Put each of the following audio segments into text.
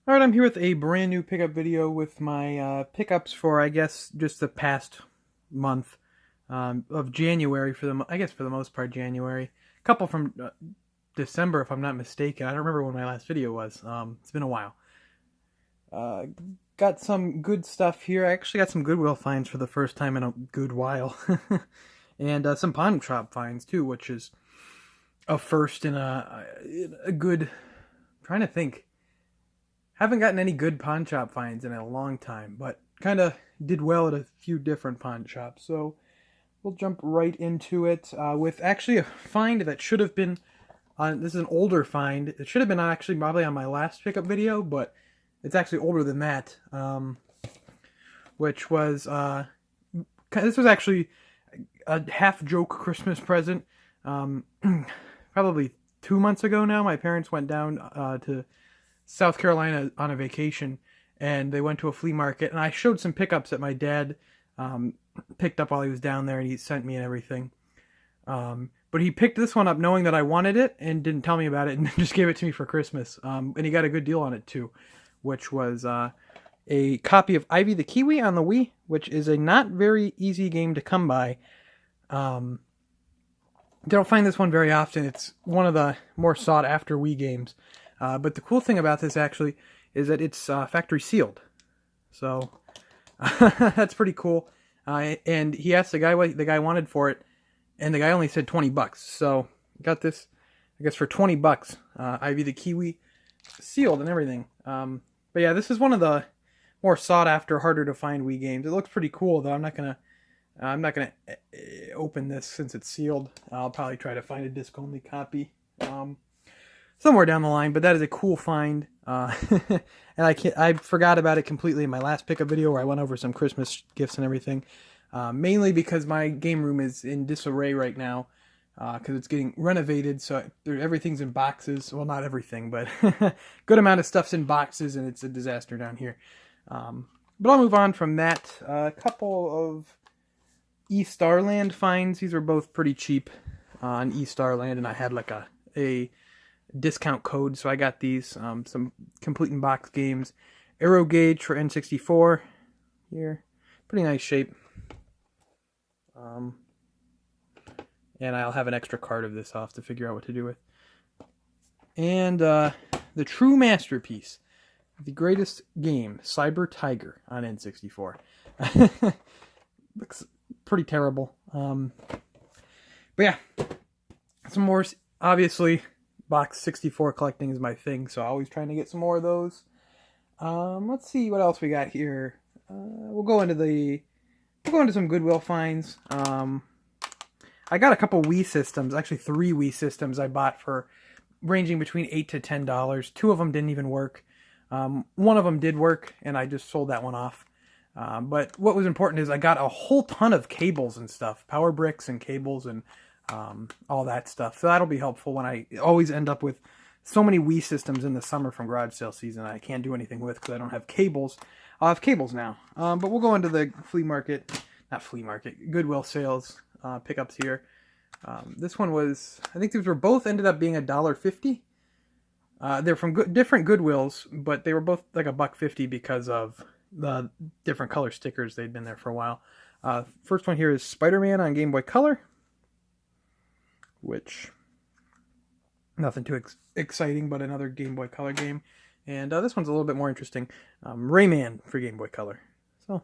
Alright, I'm here with a brand new pickup video with my pickups for, I guess, just the past month of January, I guess for the most part January. A couple from December, if I'm not mistaken. I don't remember when my last video was. It's been a while. Uh, got some good stuff here. I actually got some Goodwill finds for the first time in a good while. And some pawn shop finds too, which is a first in a good... I'm trying to think. Haven't gotten any good pawn shop finds in a long time, but kind of did well at a few different pawn shops. So we'll jump right into it with actually a find that should have been on. This is an older find. It should have been actually probably on my last pickup video, but it's actually older than that. Which was this was actually a half joke Christmas present. Probably 2 months ago now. My parents went down to South Carolina on a vacation, and they went to a flea market, and I showed some pickups that my dad picked up while he was down there, and he sent me and everything. But he picked this one up knowing that I wanted it and didn't tell me about it, and just gave it to me for Christmas. And he got a good deal on it too, which was a copy of Ivy the Kiwi on the Wii, which is a not very easy game to come by. Don't find this one very often. It's one of the more sought after Wii games. But the cool thing about this actually is that it's factory sealed, so that's pretty cool. And he asked the guy what the guy wanted for it, and the guy only said $20. So got this, I guess, for $20. Ivy the Kiwi, sealed and everything. But yeah, this is one of the more sought after, harder to find Wii games. It looks pretty cool, though. I'm not gonna open this since it's sealed. I'll probably try to find a disc only copy. Somewhere down the line, but that is a cool find, and I forgot about it completely in my last pickup video where I went over some Christmas gifts and everything, mainly because my game room is in disarray right now, because it's getting renovated, so everything's in boxes. Well, not everything, but good amount of stuff's in boxes, and it's a disaster down here. But I'll move on from that. A couple of eStarland finds. These were both pretty cheap on eStarland, and I had like a discount code, so I got these. Some complete in box games. Aero Gauge for N64 here, pretty nice shape. And I'll have an extra card of this. I'll have to figure out what to do with. And the true masterpiece, the greatest game, Cyber Tiger on N64. Looks pretty terrible. But yeah, some more, obviously. Box 64 collecting is my thing, so always trying to get some more of those. Let's see what else we got here. We'll go into some Goodwill finds. I got a couple Wii systems, actually 3 Wii systems I bought for ranging between $8 to $10. 2 of them didn't even work. One of them did work, and I just sold that one off. But what was important is I got a whole ton of cables and stuff, power bricks and cables and all that stuff. So that'll be helpful when I always end up with so many Wii systems in the summer from garage sale season I can't do anything with because I don't have cables. I'll have cables now. But we'll go into the Goodwill sales pickups here. This one was, I think these were both ended up being $1.50. They're from different Goodwills, but they were both like $1.50 because of the different color stickers. They'd been there for a while. First one here is Spider-Man on Game Boy Color, which, nothing too exciting, but another Game Boy Color game. And this one's a little bit more interesting. Rayman for Game Boy Color. So,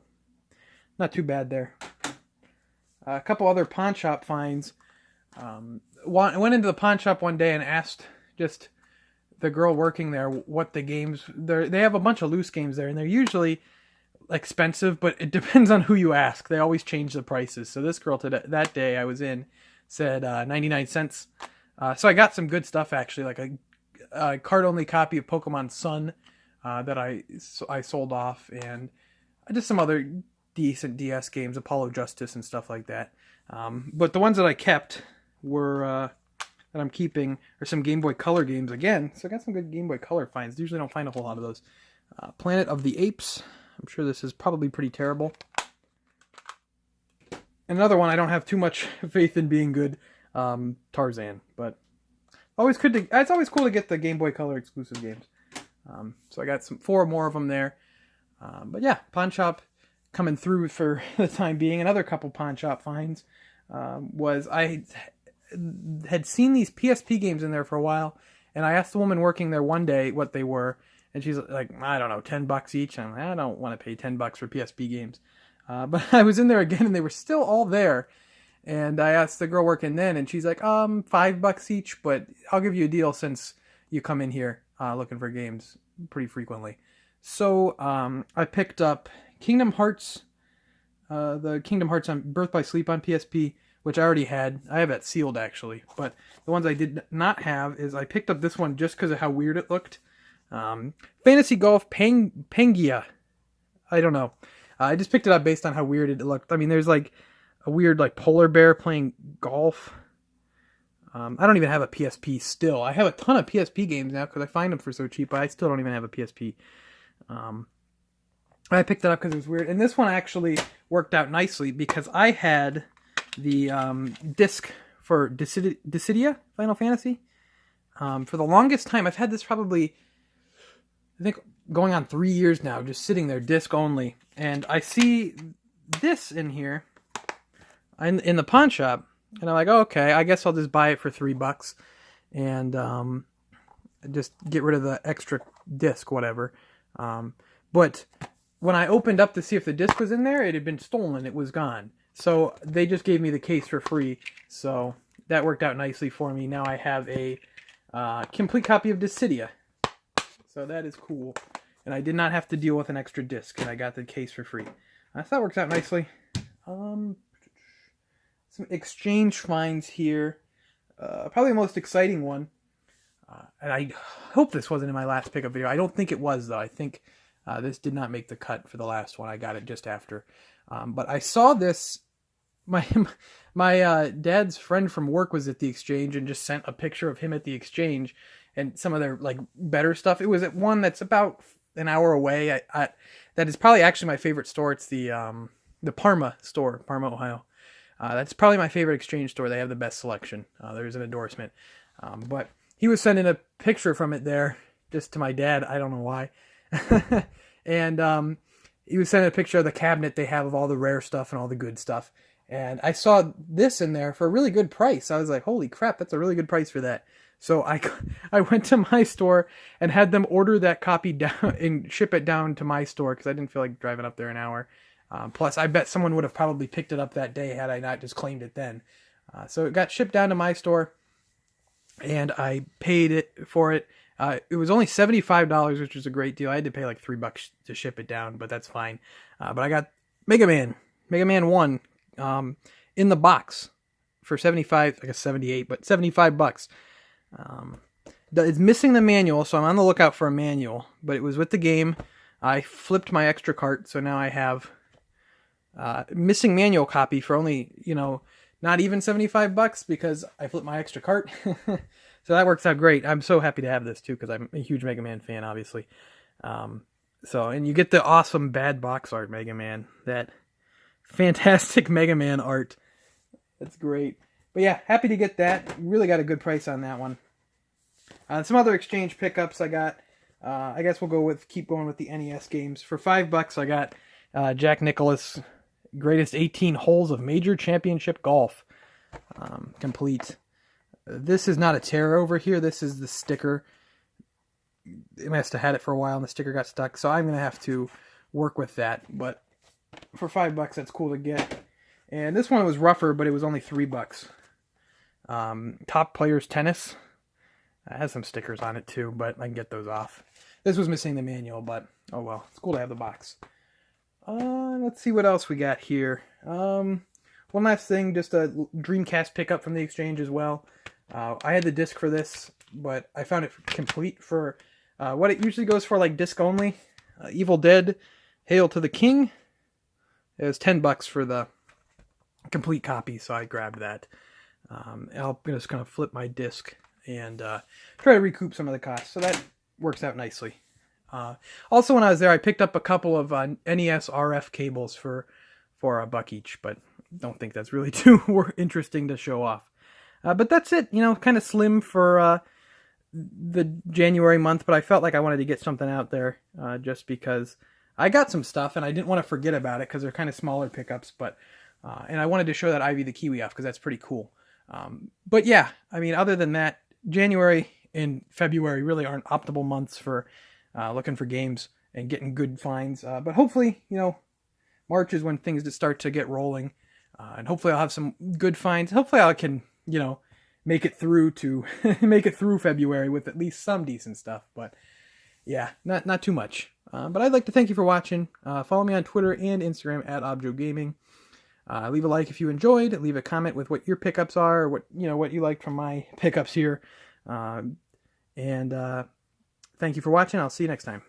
not too bad there. A couple other pawn shop finds. I went into the pawn shop one day and asked just the girl working there what the games... They have a bunch of loose games there, and they're usually expensive, but it depends on who you ask. They always change the prices. So this girl that day I was in said 99 cents. So I got some good stuff, actually, like a card-only copy of Pokemon Sun that I sold off, and just some other decent DS games, Apollo Justice and stuff like that. But the ones that I kept were, that I'm keeping, are some Game Boy Color games again. So I got some good Game Boy Color finds. Usually don't find a whole lot of those. Planet of the Apes. I'm sure this is probably pretty terrible. Another one I don't have too much faith in being good, Tarzan, but it's always cool to get the Game Boy Color exclusive games. So I got 4 more of them there. But yeah, pawn shop coming through for the time being. Another couple pawn shop finds was I had seen these PSP games in there for a while, and I asked the woman working there one day what they were, and she's like, I don't know, $10 each. And I'm like, I don't want to pay $10 for PSP games. But I was in there again, and they were still all there. And I asked the girl working then, and she's like, $5 each, but I'll give you a deal since you come in here looking for games pretty frequently. So I picked up Kingdom Hearts, the Kingdom Hearts on Birth by Sleep on PSP, which I already had. I have that sealed, actually. But the ones I did not have is I picked up this one just because of how weird it looked. Fantasy Golf Pangaea. I don't know. I just picked it up based on how weird it looked. I mean, there's like a weird like polar bear playing golf. I don't even have a PSP still. I have a ton of PSP games now because I find them for so cheap, but I still don't even have a PSP. I picked it up because it was weird. And this one actually worked out nicely because I had the disc for Dissidia Final Fantasy. For the longest time, I've had this probably, I think, going on 3 years now, just sitting there, disc only. And I see this in here in the pawn shop, and I'm like, oh, okay, I guess I'll just buy it for $3 and just get rid of the extra disc, whatever. But when I opened up to see if the disc was in there, it had been stolen. It was gone. So they just gave me the case for free. So that worked out nicely for me. Now I have a complete copy of Dissidia. So that is cool. And I did not have to deal with an extra disc, and I got the case for free. So that works out nicely. Some exchange finds here. Probably the most exciting one. And I hope this wasn't in my last pickup video. I don't think it was, though. I think this did not make the cut for the last one. I got it just after. But I saw this. My dad's friend from work was at the exchange and just sent a picture of him at the exchange and some of their like better stuff. It was at one that's about an hour away. That is probably actually my favorite store. It's the Parma store, Parma, Ohio. That's probably my favorite exchange store. They have the best selection. There's an endorsement. But he was sending a picture from it there just to my dad. I don't know why. And he was sending a picture of the cabinet they have of all the rare stuff and all the good stuff. And I saw this in there for a really good price. I was like, holy crap, that's a really good price for that. So I went to my store and had them order that copy down and ship it down to my store because I didn't feel like driving up there an hour. Plus, I bet someone would have probably picked it up that day had I not just claimed it then. So it got shipped down to my store, and I paid it for it. It was only $75, which was a great deal. I had to pay like $3 to ship it down, but that's fine. But I got Mega Man 1 in the box for 75, I guess 78, but $75. It's missing the manual, so I'm on the lookout for a manual, but it was with the game. I flipped my extra cart, so now I have missing manual copy for only, not even $75 because I flipped my extra cart. So that works out great. I'm so happy to have this too because I'm a huge Mega Man fan, obviously. And you get the awesome bad box art Mega Man, that fantastic Mega Man art. That's great. But yeah, happy to get that. Really got a good price on that one. Some other exchange pickups I got. I guess we'll keep going with the NES games. For $5, I got Jack Nicklaus' Greatest 18 Holes of Major Championship Golf complete. This is not a tear over here. This is the sticker. It must have had it for a while and the sticker got stuck. So I'm going to have to work with that. But for $5, that's cool to get. And this one was rougher, but it was only $3. Top Players Tennis. It has some stickers on it too, but I can get those off. This was missing the manual, but oh well. It's cool to have the box. Let's see what else we got here. One last thing, just a Dreamcast pickup from the exchange as well. I had the disc for this, but I found it complete for what it usually goes for, like disc only. Evil Dead, Hail to the King. It was $10 for the complete copy, so I grabbed that. I'm just going to flip my disc and try to recoup some of the costs. So that works out nicely. Also, when I was there, I picked up a couple of NES RF cables for $1 each, but don't think that's really too interesting to show off. But that's it. Kind of slim for the January month, but I felt like I wanted to get something out there just because I got some stuff and I didn't want to forget about it because they're kind of smaller pickups, but and I wanted to show that Ivy the Kiwi off because that's pretty cool. But yeah, I mean, other than that, January and February really aren't optimal months for looking for games and getting good finds. But hopefully, March is when things just start to get rolling, and hopefully I'll have some good finds. Hopefully I can, make it through to make it through February with at least some decent stuff. But yeah, not too much. But I'd like to thank you for watching. Follow me on Twitter and Instagram at ObjoGaming. Leave a like if you enjoyed. Leave a comment with what your pickups are, or what you liked from my pickups here. And thank you for watching. I'll see you next time.